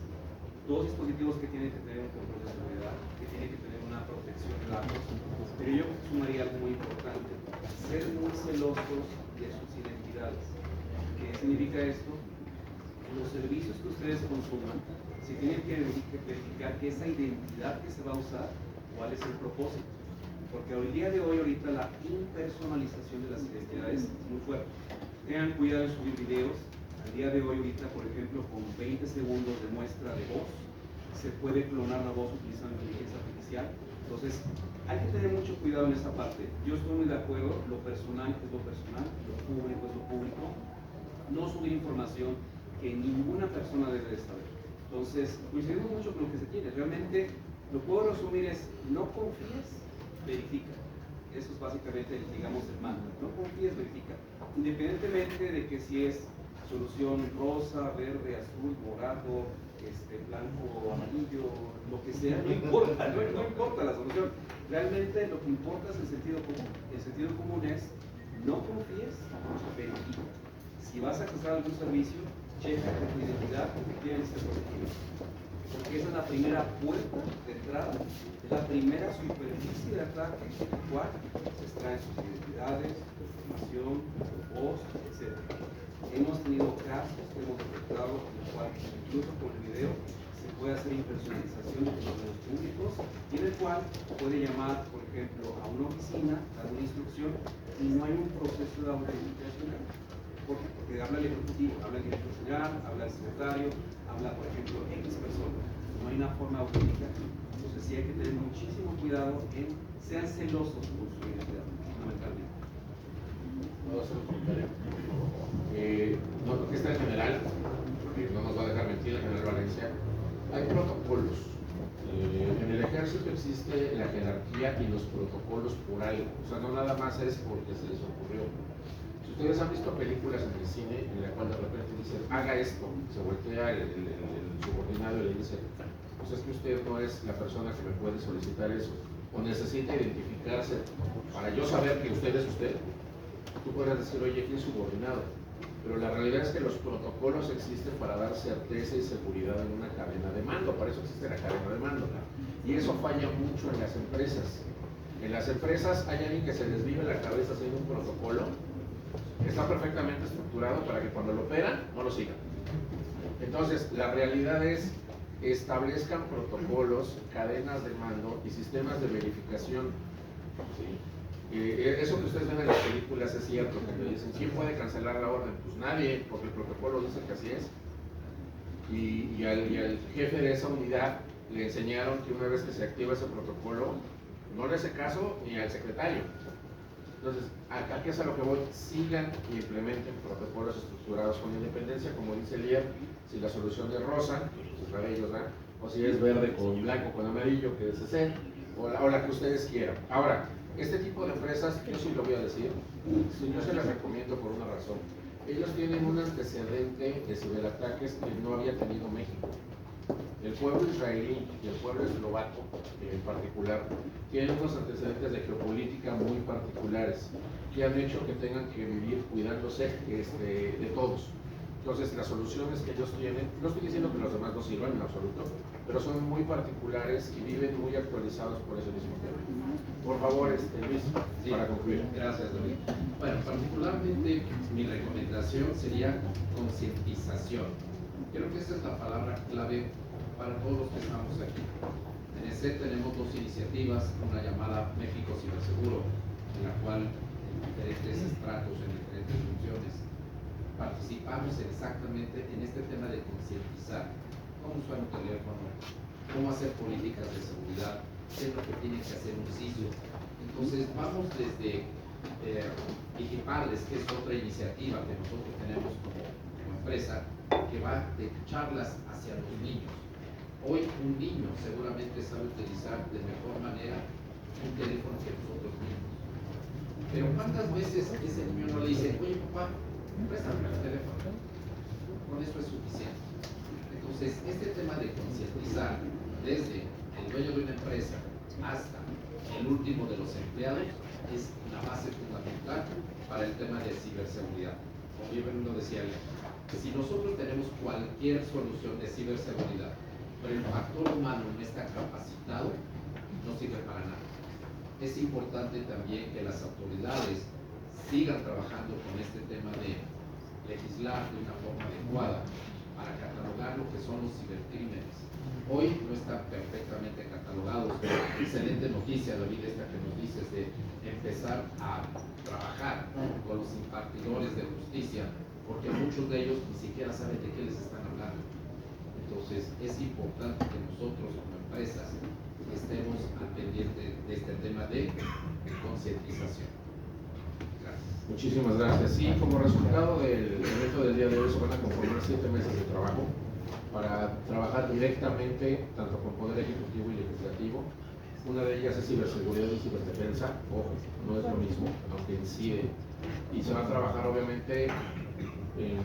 dos dispositivos que tienen que tener un control de seguridad, que tienen que tener una protección de datos, pero yo sumaría algo muy importante, ser muy celosos de sus identidades. ¿Qué significa esto? Los servicios que ustedes consuman, se tienen que verificar que esa identidad que se va a usar, cuál es el propósito. Porque al día de hoy, ahorita la impersonalización de las identidades es muy fuerte. Tengan cuidado de subir videos. Al día de hoy, ahorita, por ejemplo, con 20 segundos de muestra de voz, se puede clonar la voz utilizando inteligencia artificial. Entonces, hay que tener mucho cuidado en esa parte. Yo estoy muy de acuerdo, lo personal es lo personal, lo público es lo público. No subir información que ninguna persona debe de saber. Entonces, coincidimos mucho con lo que se tiene. Realmente, lo que puedo resumir es, no confíes, verifica. Eso es básicamente, digamos, el mantra. No confíes, verifica. Independientemente de que si es solución rosa, verde, azul, morado, blanco, amarillo, lo que sea, no importa, no importa la solución. Realmente lo que importa es el sentido común. El sentido común es, no confíes, verifica. Si vas a acceder a algún servicio, checa que tu identidad efectivamente esté protegida. Porque esa es la primera puerta de entrada, es la primera superficie de ataque en la cual se extraen sus identidades, su información, su voz, etc. Hemos tenido casos que hemos detectado en los cuales, incluso con el video, se puede hacer impersonalización de los medios públicos y en el cual puede llamar, por ejemplo, a una oficina, dar una instrucción y no hay un proceso de autenticación. ¿Por qué? Porque habla el ejecutivo, habla el director general, habla el secretario, habla, por ejemplo, X persona. No hay una forma auténtica. Entonces sí hay que tener muchísimo cuidado en sean celosos con su identidad, fundamentalmente. ¿Puedo hacer un comentario? No, porque está en general, porque no nos va a dejar mentir el general Valencia. Hay protocolos. En el ejército existe la jerarquía y los protocolos por algo. O sea, no nada más es porque se les ocurrió. Si ustedes han visto películas en el cine en la cual de repente dicen, haga esto, se voltea el subordinado y le dice, pues es que usted no es la persona que me puede solicitar eso, o necesita identificarse para yo saber que usted es usted. Tú podrás decir, oye, ¿quién es subordinado? Pero la realidad es que los protocolos existen para dar certeza y seguridad en una cadena de mando, para eso existe la cadena de mando. Y eso falla mucho en las empresas. En las empresas hay alguien que se les vive la cabeza haciendo un protocolo, que está perfectamente estructurado para que cuando lo operan, no lo sigan. Entonces, la realidad es, establezcan protocolos, cadenas de mando y sistemas de verificación. ¿Sí? Eso que ustedes ven en las películas es cierto, que me dicen, ¿quién puede cancelar la orden? Pues nadie, porque el protocolo dice que así es. Y al jefe de esa unidad le enseñaron que una vez que se activa ese protocolo, no le hace caso ni al secretario. Entonces, ¿a qué es a lo que voy? Sigan y implementen protocolos estructurados con independencia, como dice Lier, si la solución es rosa, sus cabellos, ¿verdad? O si es verde con blanco, con amarillo, que es ese, o la que ustedes quieran. Ahora, este tipo de empresas, yo sí lo voy a decir, sí, yo se las recomiendo por una razón. Ellos tienen un antecedente de ciberataques que no había tenido México. El pueblo israelí y el pueblo eslovaco, en particular, tienen unos antecedentes de geopolítica muy particulares que han hecho que tengan que vivir cuidándose de todos. Entonces, las soluciones que ellos tienen, no estoy diciendo que los demás no sirvan en absoluto, pero son muy particulares y viven muy actualizados por ese mismo tema. Por favor, Luis, Sí, para concluir. gracias, David. Bueno, particularmente mi recomendación sería concientización. Creo que esa es la palabra clave para todos los que estamos aquí. En ESET tenemos dos iniciativas, una llamada México Ciberseguro, en la cual en diferentes estratos, en diferentes funciones, participamos exactamente en este tema de concientizar cómo usar un teléfono, cómo hacer políticas de seguridad, qué es lo que tiene que hacer un CISO. Entonces vamos desde Digipales, que es otra iniciativa que nosotros tenemos como empresa, que va de charlas hacia los niños. Hoy un niño seguramente sabe utilizar de mejor manera un teléfono que nosotros mismos. Pero ¿cuántas veces ese niño no le dice, oye papá, préstame el teléfono? Con eso es suficiente. Entonces, este tema de concientizar desde el dueño de una empresa hasta el último de los empleados es la base fundamental para el tema de ciberseguridad. Como bien lo decía yo, si nosotros tenemos cualquier solución de ciberseguridad, pero el factor humano no está capacitado, no sirve para nada. Es importante también que las autoridades sigan trabajando con este tema de legislar de una forma adecuada para catalogar lo que son los cibercrímenes. Hoy no están perfectamente catalogados. Excelente noticia, David, esta que nos dices de empezar a trabajar con los impartidores de justicia, porque muchos de ellos ni siquiera saben de qué les están hablando. Entonces, es importante que nosotros como empresas estemos al pendiente de este tema de concientización. Gracias. Muchísimas gracias. Sí, como resultado del evento del día de hoy se van a conformar 7 meses de trabajo para trabajar directamente tanto con Poder Ejecutivo y Legislativo. Una de ellas es ciberseguridad y ciberdefensa. Ojo, no es lo mismo, aunque incide. Y se va a trabajar obviamente en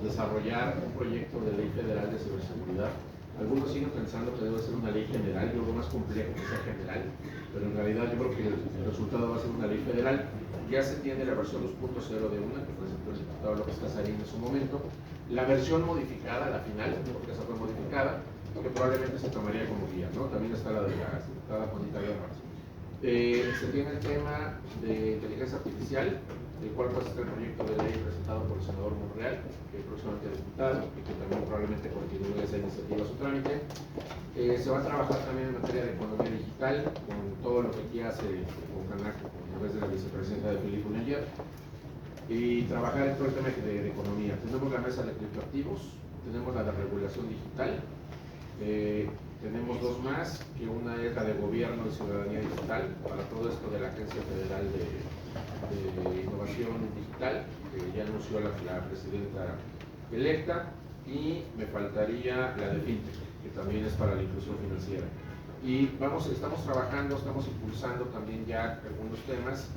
desarrollar un proyecto de ley federal de ciberseguridad. Algunos siguen pensando que debe ser una ley general, yo lo más complejo que sea general, pero en realidad yo creo que el resultado va a ser una ley federal. Ya se tiene la versión 2.0 de una que presentó el diputado López Casarín en su momento, la versión modificada, la final, porque esa fue modificada, que probablemente se tomaría como guía, ¿no? También está la de la diputada Juanita Guerra. Se tiene el tema de inteligencia artificial, el cual va a ser el proyecto de ley presentado por el senador Monreal, que es próximamente diputado, y que también probablemente continúe esa iniciativa a su trámite. Se va a trabajar también en materia de economía digital, con todo lo que aquí hace con Canaco, a través de la vicepresidenta de Filipe Uneller, y trabajar en todo el tema de economía. Tenemos la mesa de criptoactivos, tenemos la de regulación digital, tenemos dos más, que una es la de gobierno y ciudadanía digital, para todo esto de la Agencia Federal de Innovación Digital, que ya anunció la presidenta electa, y me faltaría la de FinTech, que también es para la inclusión financiera. Y estamos trabajando, estamos impulsando también ya algunos temas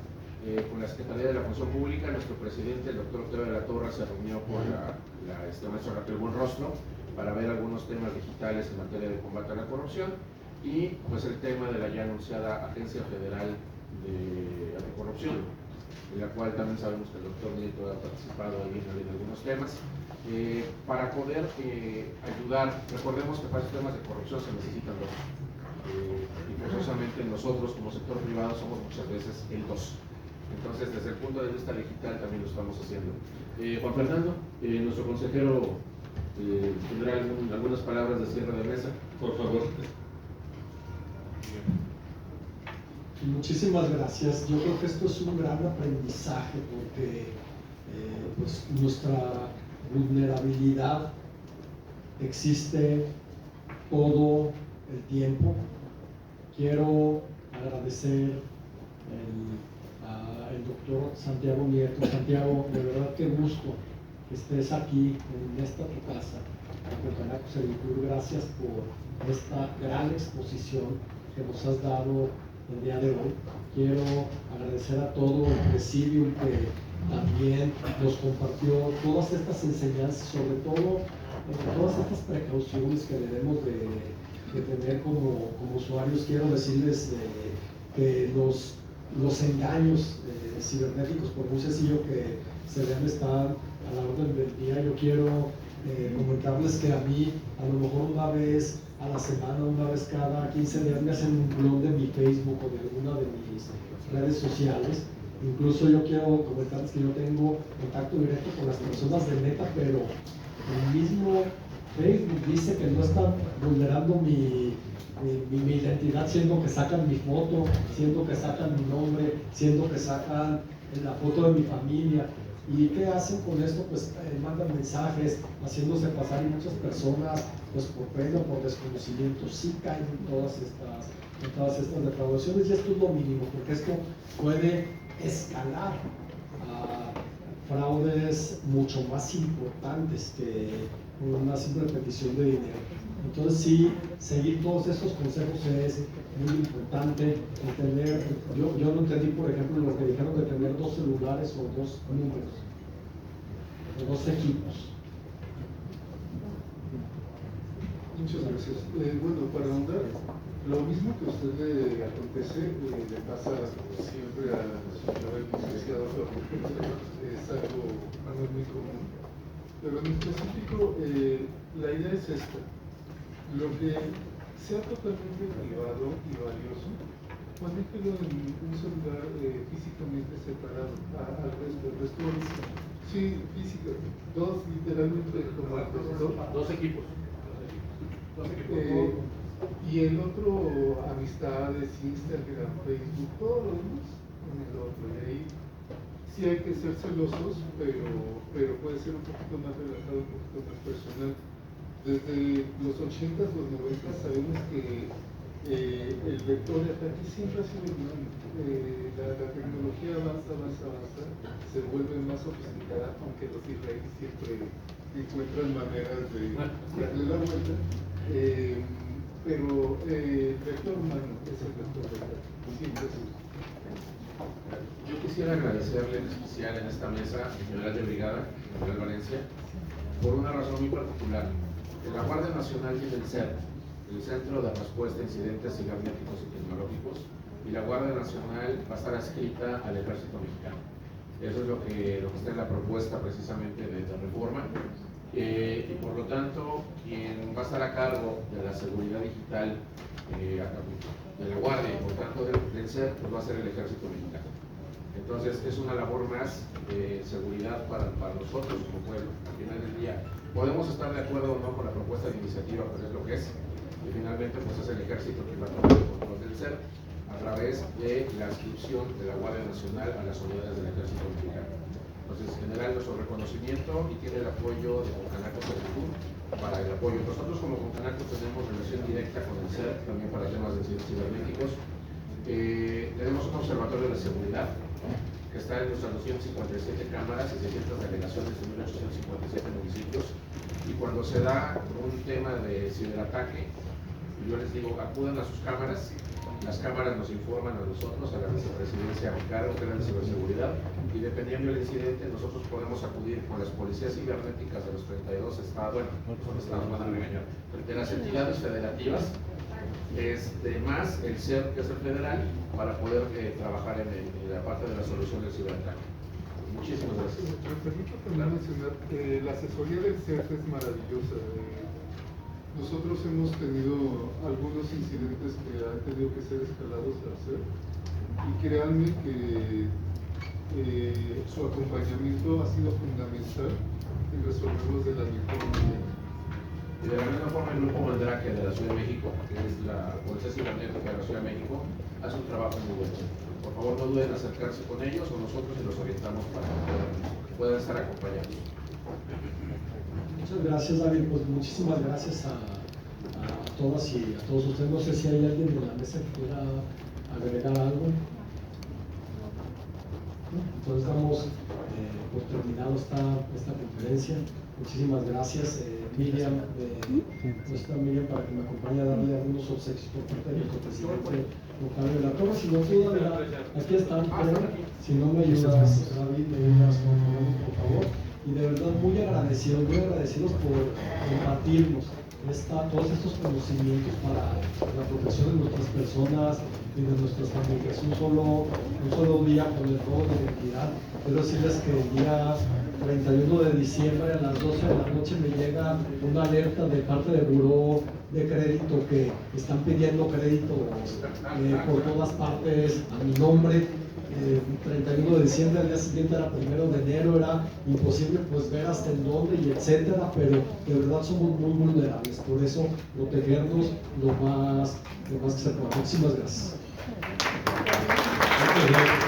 con la Secretaría de la Función Pública. Nuestro presidente, el doctor Octavio de la Torre, se reunió con la maestra Raquel Buenrostro para ver algunos temas digitales en materia de combate a la corrupción, y pues el tema de la ya anunciada Agencia Federal de Anticorrupción, en la cual también sabemos que el doctor Nieto ha participado ahí en algunos temas, para poder ayudar. Recordemos que para estos temas de corrupción se necesitan dos, y forzosamente nosotros como sector privado somos muchas veces el dos. Entonces, desde el punto de vista digital también lo estamos haciendo. Juan Fernando, nuestro consejero, tendrá algunas palabras de cierre de mesa. Por favor. Muchísimas gracias. Yo creo que esto es un gran aprendizaje porque pues nuestra vulnerabilidad existe todo el tiempo. Quiero agradecer a el doctor Santiago Nieto. Santiago, de verdad qué gusto que estés aquí en esta tu casa, en Concanaco Servitur. Gracias por esta gran exposición que nos has dado el día de hoy. Quiero agradecer a todo el presidium que también nos compartió todas estas enseñanzas, sobre todo todas estas precauciones que debemos de tener como usuarios. Quiero decirles que los engaños cibernéticos, por muy sencillo que se vean, están a la orden del día. Yo quiero comentarles que a mí, a lo mejor una vez a la semana, una vez cada 15 días, me hacen un clon de mi Facebook o de alguna de mis redes sociales. Incluso yo quiero comentarles que yo tengo contacto directo con las personas de Meta, pero el mismo Facebook dice que no está vulnerando mi identidad, siendo que sacan mi foto, siendo que sacan mi nombre, siendo que sacan la foto de mi familia. ¿Y qué hacen con esto? Pues mandan mensajes haciéndose pasar, y muchas personas, pues por pena, por desconocimiento, sí caen en todas estas defraudaciones. Y esto es lo mínimo, porque esto puede escalar a fraudes mucho más importantes que una simple petición de dinero. Entonces sí, seguir todos estos consejos es muy importante. Entender, yo no entendí, por ejemplo, lo que dijeron de tener 2 celulares o 2 números, o 2 equipos. Muchas gracias. Bueno, para ahondar, lo mismo que a usted le acontece, le pasa siempre a el licenciado, es algo muy común. Pero en específico, la idea es esta: lo que sea totalmente privado y valioso, manéjelo en un celular físicamente separado al resto. El resto, sí, físico, 2 literalmente como Dos equipos. y el otro, amistades, Instagram, Facebook, todo lo demás en el otro. Y ahí sí hay que ser celosos, pero puede ser un poquito más relajado, un poquito más personal. Desde los 80s, los 90s, sabemos que el vector de ataque siempre ha sido el mismo. La tecnología avanza, se vuelve más sofisticada, aunque los israelíes siempre encuentran maneras de darle la vuelta. Pero el vector humano es el vector de ataque, siempre es el. Yo quisiera agradecerle en especial en esta mesa al general de brigada, general Valencia, por una razón muy particular. La Guardia Nacional tiene el CERT, el Centro de Respuesta a Incidentes Cibernéticos y Tecnológicos, y la Guardia Nacional va a estar adscrita al Ejército Mexicano. Eso es lo que está en la propuesta precisamente de reforma. Y por lo tanto, quien va a estar a cargo de la seguridad digital de la Guardia y por tanto del CERT, pues va a ser el Ejército Mexicano. Entonces es una labor más de seguridad para nosotros como pueblo. Al final del día podemos estar de acuerdo o no con la propuesta de iniciativa, pero es lo que es. Y finalmente pues es el ejército que va a tomar el control del CERT a través de la adscripción de la Guardia Nacional a las unidades del ejército mexicano. Entonces, general nuestro reconocimiento y tiene el apoyo de Concanaco Servitur para el apoyo. Nosotros como Concanaco tenemos relación directa con el CERT también para temas de cibernéticos. Tenemos un observatorio de seguridad que está en nuestras 257 cámaras y 600 delegaciones de 1857 municipios. Y cuando se da un tema de ciberataque, yo les digo, acudan a sus cámaras. Las cámaras nos informan a nosotros, a la vicepresidencia a mi cargo, que es la ciberseguridad, y dependiendo del incidente, nosotros podemos acudir con las policías cibernéticas de los 32 estados, bueno, son estados, van a regañar, de las entidades federativas, más el CERT, que es el federal, para poder trabajar en la parte de la solución del ciberataque. Muchísimas gracias. Me permito también mencionar que la asesoría del CERT es maravillosa. Nosotros hemos tenido algunos incidentes que han tenido que ser escalados al CERT, y créanme que su acompañamiento ha sido fundamental en resolverlos de la mejor manera. Y de la misma forma, el Grupo Mandrake de la Ciudad de México, que es la Policía Cibernética de la Ciudad de México, hace un trabajo muy bueno. Por favor, no duden en acercarse con ellos o nosotros y los orientamos para que puedan estar acompañados. Muchas gracias, David. Pues muchísimas gracias a todas y a todos ustedes. No sé si hay alguien de la mesa que quiera agregar algo. Entonces damos por terminado esta conferencia. Muchísimas gracias, Miriam, nuestra Miriam, para que me acompañe a darle algunos obsequios por parte de nuestro presidente local de la Torre. Si no duda, aquí están, pero si no me ayudas, David, me ayudas por favor. Y de verdad muy agradecidos por compartirnos todos estos conocimientos para la protección de nuestras personas y de nuestras familias. Un solo día con el robo de identidad. Quiero decirles que el día 31 de diciembre a las 12 de la noche me llega una alerta de parte del buró de crédito que están pidiendo crédito por todas partes a mi nombre. 31 de diciembre, al día siguiente era 1 de enero, era imposible pues ver hasta en dónde y etcétera, pero de verdad somos muy vulnerables, por eso protegernos lo más que se pueda. Muchísimas gracias. Muchas gracias.